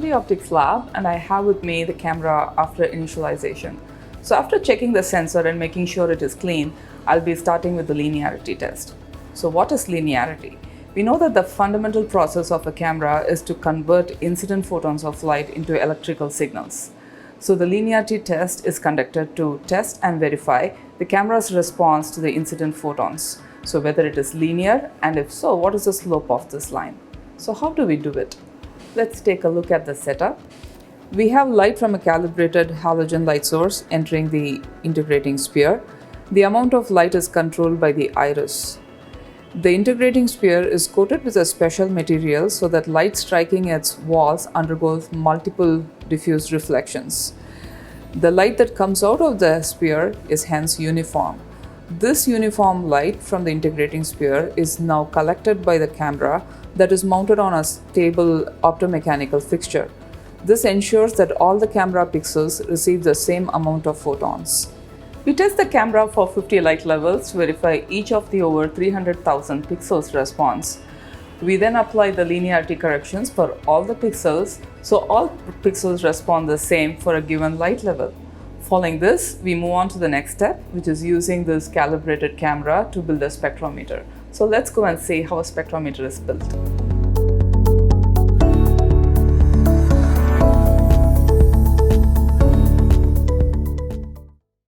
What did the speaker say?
P&P Optics lab and I have with me the camera after initialization. So after checking the sensor and making sure it is clean, I'll be starting with the linearity test. So what is linearity? We know that the fundamental process of a camera is to convert incident photons of light into electrical signals. So the linearity test is conducted to test and verify the camera's response to the incident photons. So whether it is linear, and if so, what is the slope of this line? So how do we do it? Let's take a look at the setup. We have light from a calibrated halogen light source entering the integrating sphere. The amount of light is controlled by the iris. The integrating sphere is coated with a special material so that light striking its walls undergoes multiple diffuse reflections. The light that comes out of the sphere is hence uniform. This uniform light from the integrating sphere is now collected by the camera that is mounted on a stable optomechanical fixture. This ensures that all the camera pixels receive the same amount of photons. We test the camera for 50 light levels to verify each of the over 300,000 pixels response. We then apply the linearity corrections for all the pixels, so all pixels respond the same for a given light level. Following this, we move on to the next step, which is using this calibrated camera to build a spectrometer. So let's go and see how a spectrometer is built.